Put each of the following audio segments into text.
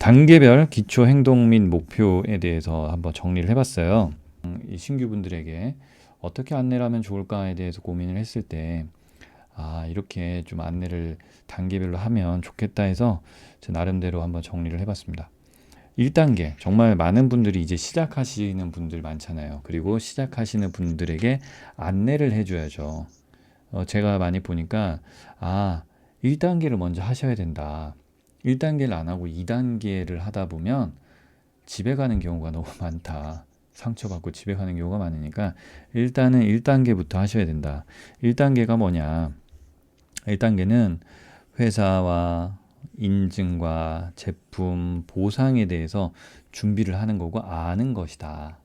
단계별 기초 행동 및 목표에 대해서 한번 정리를 해봤어요. 이 신규분들에게 어떻게 안내를 하면 좋을까에 대해서 고민을 했을 때, 이렇게 좀 안내를 단계별로 하면 좋겠다 해서 제 나름대로 한번 정리를 해봤습니다. 1단계, 정말 많은 분들이 이제 시작하시는 분들 많잖아요. 그리고 시작하시는 분들에게 안내를 해줘야죠. 제가 많이 보니까, 1단계를 먼저 하셔야 된다. 1단계를 안 하고 2단계를 하다 보면 집에 가는 경우가 너무 많다. 상처받고 집에 가는 경우가 많으니까 일단은 1단계부터 하셔야 된다. 1단계가 뭐냐? 1단계는 회사와 인증과 제품, 보상에 대해서 준비를 하는 거고 아는 것이다.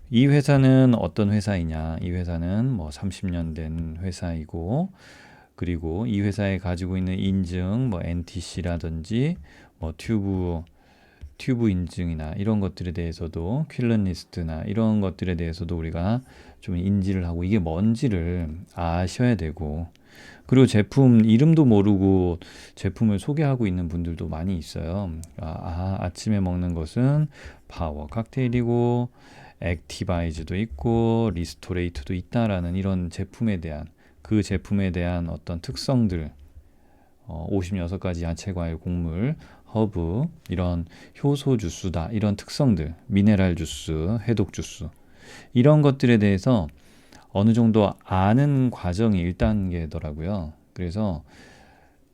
이 회사는 어떤 회사이냐? 이 회사는 뭐 30년 된 회사이고, 그리고 이 회사에 가지고 있는 인증, 뭐 NTC라든지 뭐 튜브 인증이나 이런 것들에 대해서도, 퀼런리스트나 이런 것들에 대해서도 우리가 좀 인지를 하고 이게 뭔지를 아셔야 되고, 그리고 제품 이름도 모르고 제품을 소개하고 있는 분들도 많이 있어요. 아침에 먹는 것은 파워 칵테일이고 액티바이즈도 있고 리스토레이트도 있다라는 이런 제품에 대한, 그 제품에 대한 어떤 특성들, 56가지 야채, 과일, 곡물, 허브, 이런 효소 주스다, 이런 특성들, 미네랄 주스, 해독 주스, 이런 것들에 대해서 어느 정도 아는 과정이 1단계더라고요. 그래서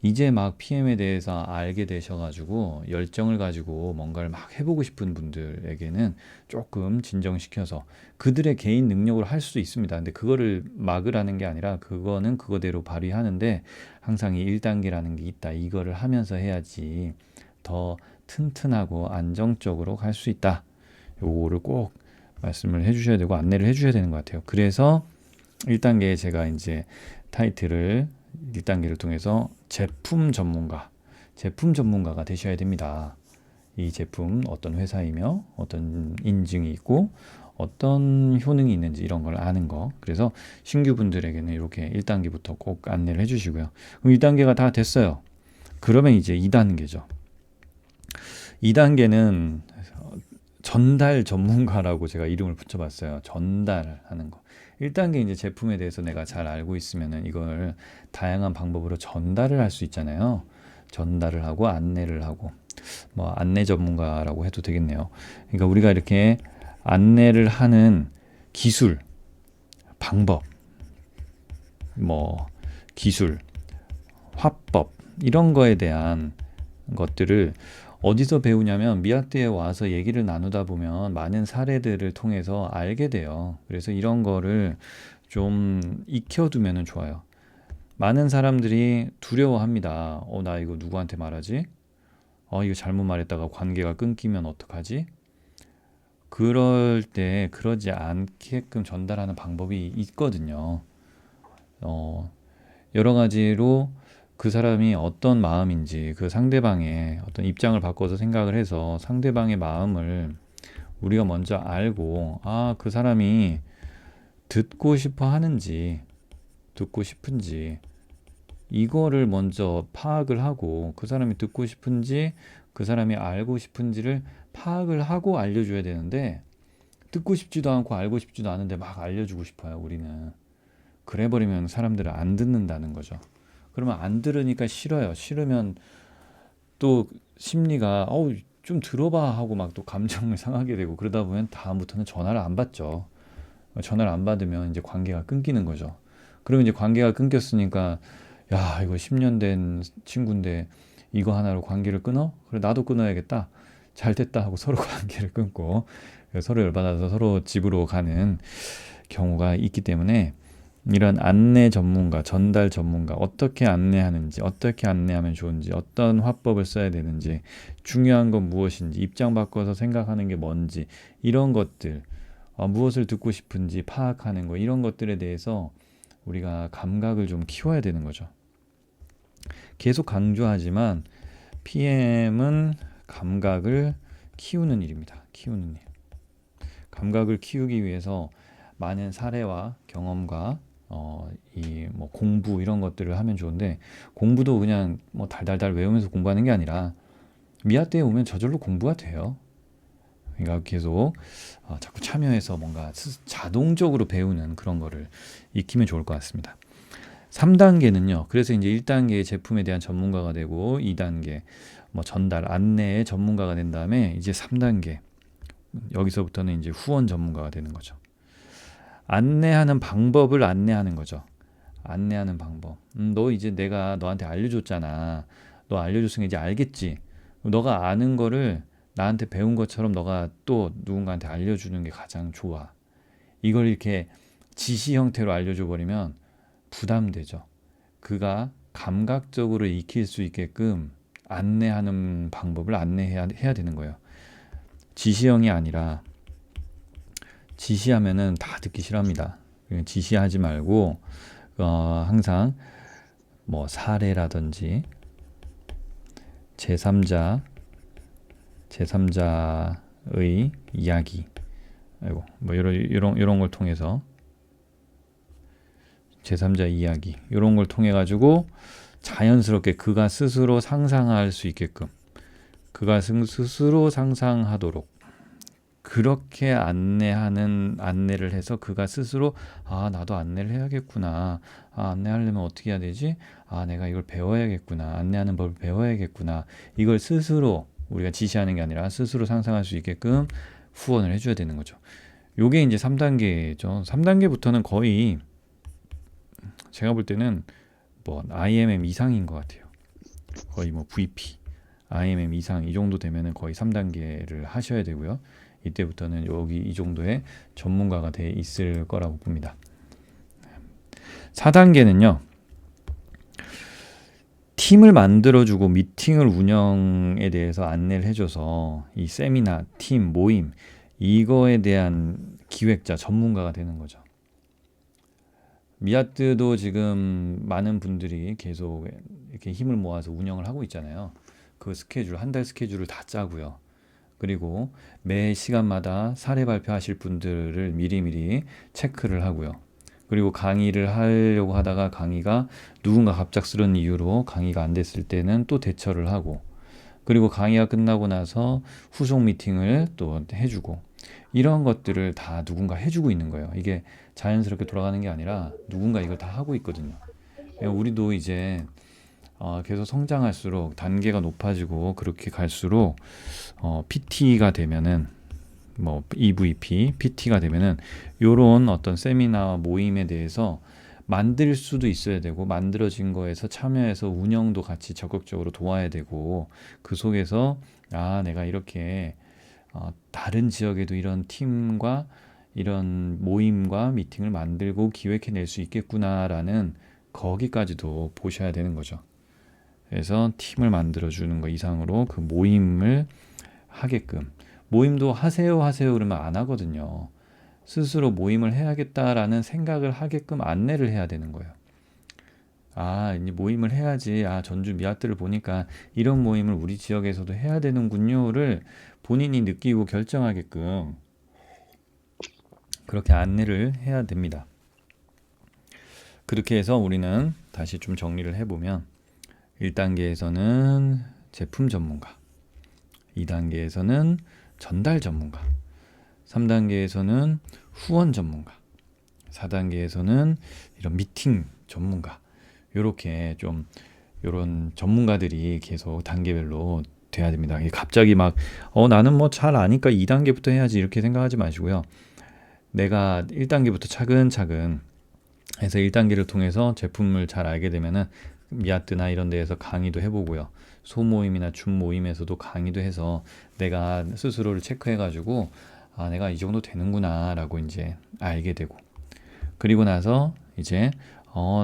이제 막 PM에 대해서 알게 되셔가지고 열정을 가지고 뭔가를 막 해보고 싶은 분들에게는 조금 진정시켜서 그들의 개인 능력으로 할 수 있습니다. 근데 그거를 막으라는 게 아니라 그거는 그거대로 발휘하는데 항상 이 1단계라는 게 있다. 이거를 하면서 해야지 더 튼튼하고 안정적으로 갈 수 있다. 요거를 꼭 말씀을 해주셔야 되고 안내를 해주셔야 되는 것 같아요. 그래서 1단계에 제가 이제 타이틀을 1단계를 통해서 제품 전문가가 되셔야 됩니다. 이 제품 어떤 회사이며 어떤 인증이 있고 어떤 효능이 있는지 이런 걸 아는 거. 그래서 신규분들에게는 이렇게 1단계부터 꼭 안내를 해주시고요. 그럼 1단계가 다 됐어요. 그러면 이제 2단계죠. 2단계는 전달 전문가라고 제가 이름을 붙여봤어요. 전달하는 거. 1단계 이제 제품에 대해서 내가 잘 알고 있으면은 이걸 다양한 방법으로 전달을 할 수 있잖아요. 전달을 하고 안내를 하고, 뭐 안내 전문가라고 해도 되겠네요. 그러니까 우리가 이렇게 안내를 하는 기술, 방법, 뭐 기술, 화법, 이런 거에 대한 것들을 어디서 배우냐면 미아트에 와서 얘기를 나누다 보면 많은 사례들을 통해서 알게 돼요. 그래서 이런 거를 좀 익혀두면 좋아요. 많은 사람들이 두려워합니다. 나 이거 누구한테 말하지? 이거 잘못 말했다가 관계가 끊기면 어떡하지? 그럴 때 그러지 않게끔 전달하는 방법이 있거든요. 여러 가지로 그 사람이 어떤 마음인지, 그 상대방의 어떤 입장을 바꿔서 생각을 해서 상대방의 마음을 우리가 먼저 알고, 그 사람이 듣고 싶어 하는지, 듣고 싶은지, 이거를 먼저 파악을 하고, 그 사람이 듣고 싶은지, 그 사람이 알고 싶은지를 파악을 하고 알려줘야 되는데, 듣고 싶지도 않고 알고 싶지도 않은데 막 알려주고 싶어요, 우리는. 그래버리면 사람들은 안 듣는다는 거죠. 그러면 안 들으니까 싫어요. 싫으면 또 심리가 좀 들어봐 하고 막 또 감정을 상하게 되고, 그러다 보면 다음부터는 전화를 안 받죠. 전화를 안 받으면 이제 관계가 끊기는 거죠. 그러면 이제 관계가 끊겼으니까 야, 이거 10년 된 친구인데 이거 하나로 관계를 끊어? 그래, 나도 끊어야겠다. 잘 됐다 하고 서로 관계를 끊고 서로 열받아서 서로 집으로 가는 경우가 있기 때문에, 이런 안내 전문가, 전달 전문가, 어떻게 안내하는지, 어떻게 안내하면 좋은지, 어떤 화법을 써야 되는지, 중요한 건 무엇인지, 입장 바꿔서 생각하는 게 뭔지, 이런 것들, 무엇을 듣고 싶은지 파악하는 거, 이런 것들에 대해서 우리가 감각을 좀 키워야 되는 거죠. 계속 강조하지만 PM은 감각을 키우는 일입니다. 키우는 일. 감각을 키우기 위해서 많은 사례와 경험과 이 뭐 공부 이런 것들을 하면 좋은데, 공부도 그냥 뭐 달달달 외우면서 공부하는 게 아니라 미아떼에 오면 저절로 공부가 돼요. 그러니까 계속 자꾸 참여해서 뭔가 자동적으로 배우는 그런 거를 익히면 좋을 것 같습니다. 3단계는요. 그래서 이제 1단계 제품에 대한 전문가가 되고 2단계 뭐 전달, 안내의 전문가가 된 다음에 이제 3단계 여기서부터는 이제 후원 전문가가 되는 거죠. 안내하는 방법을 안내하는 거죠. 안내하는 방법. 너 이제 내가 너한테 알려줬잖아. 너 알려줬으니까 이제 알겠지. 너가 아는 거를 나한테 배운 것처럼 너가 또 누군가한테 알려주는 게 가장 좋아. 이걸 이렇게 지시 형태로 알려줘 버리면 부담되죠. 그가 감각적으로 익힐 수 있게끔 안내하는 방법을 안내해야 되는 거예요. 지시형이 아니라 지시하면은 다 듣기 싫어합니다. 지시하지 말고 항상 뭐 사례라든지 제3자의 이야기, 뭐 이런 걸 통해서 제3자 이야기 이런 걸 통해 가지고 자연스럽게 그가 스스로 상상할 수 있게끔 그가 스스로 상상하도록 그렇게 안내를 해서 그가 스스로 나도 안내를 해야겠구나. 안내하려면 어떻게 해야 되지? 내가 이걸 배워야겠구나. 안내하는 법을 배워야겠구나. 이걸 스스로 우리가 지시하는 게 아니라 스스로 상상할 수 있게끔 후원을 해줘야 되는 거죠. 요게 이제 3단계죠. 3단계부터는 거의 제가 볼 때는 뭐 IMM 이상인 것 같아요. 거의 뭐 VP, IMM 이상 이 정도 되면은 거의 3단계를 하셔야 되고요. 이때부터는 여기 이 정도의 전문가가 돼 있을 거라고 봅니다. 4단계는요. 팀을 만들어주고 미팅을 운영에 대해서 안내를 해줘서 이 세미나, 팀, 모임 이거에 대한 기획자, 전문가가 되는 거죠. 미아뜨도 지금 많은 분들이 계속 이렇게 힘을 모아서 운영을 하고 있잖아요. 그 스케줄, 한 달 스케줄을 다 짜고요. 그리고 매 시간마다 사례 발표하실 분들을 미리미리 체크를 하고요. 그리고 강의를 하려고 하다가 강의가 누군가 갑작스러운 이유로 강의가 안 됐을 때는 또 대처를 하고 그리고 강의가 끝나고 나서 후속 미팅을 또 해주고 이런 것들을 다 누군가 해주고 있는 거예요. 이게 자연스럽게 돌아가는 게 아니라 누군가 이걸 다 하고 있거든요. 우리도 이제 계속 성장할수록 단계가 높아지고 그렇게 갈수록 PT가 되면은 뭐 EVP, PT가 되면은 요런 어떤 세미나 모임에 대해서 만들 수도 있어야 되고 만들어진 거에서 참여해서 운영도 같이 적극적으로 도와야 되고 그 속에서 내가 이렇게 다른 지역에도 이런 팀과 이런 모임과 미팅을 만들고 기획해낼 수 있겠구나라는 거기까지도 보셔야 되는 거죠. 그래서 팀을 만들어주는 거 이상으로 그 모임을 하게끔 모임도 하세요 그러면 안 하거든요. 스스로 모임을 해야겠다라는 생각을 하게끔 안내를 해야 되는 거예요. 이제 모임을 해야지. 전주 미아뜨를 보니까 이런 모임을 우리 지역에서도 해야 되는군요를 본인이 느끼고 결정하게끔 그렇게 안내를 해야 됩니다. 그렇게 해서 우리는 다시 좀 정리를 해보면 1단계에서는 제품 전문가, 2단계에서는 전달 전문가, 3단계에서는 후원 전문가, 4단계에서는 이런 미팅 전문가 이렇게 좀 이런 전문가들이 계속 단계별로 돼야 됩니다. 갑자기 막 나는 뭐 잘 아니까 2단계부터 해야지 이렇게 생각하지 마시고요. 내가 1단계부터 차근차근 해서 1단계를 통해서 제품을 잘 알게 되면은 미아뜨나 이런 데에서 강의도 해보고요. 소모임이나 준모임에서도 강의도 해서 내가 스스로를 체크해가지고 내가 이 정도 되는구나 라고 이제 알게 되고 그리고 나서 이제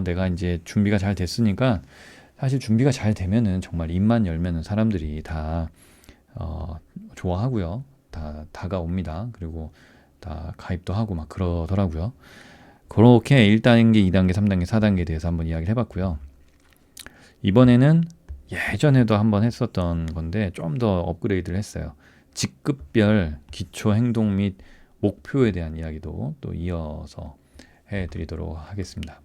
내가 이제 준비가 잘 됐으니까 사실 준비가 잘 되면은 정말 입만 열면은 사람들이 다 좋아하고요. 다 다가옵니다. 그리고 다 가입도 하고 막 그러더라고요. 그렇게 1단계, 2단계, 3단계, 4단계에 대해서 한번 이야기를 해봤고요. 이번에는 예전에도 한번 했었던 건데 좀 더 업그레이드를 했어요. 직급별 기초 행동 및 목표에 대한 이야기도 또 이어서 해드리도록 하겠습니다.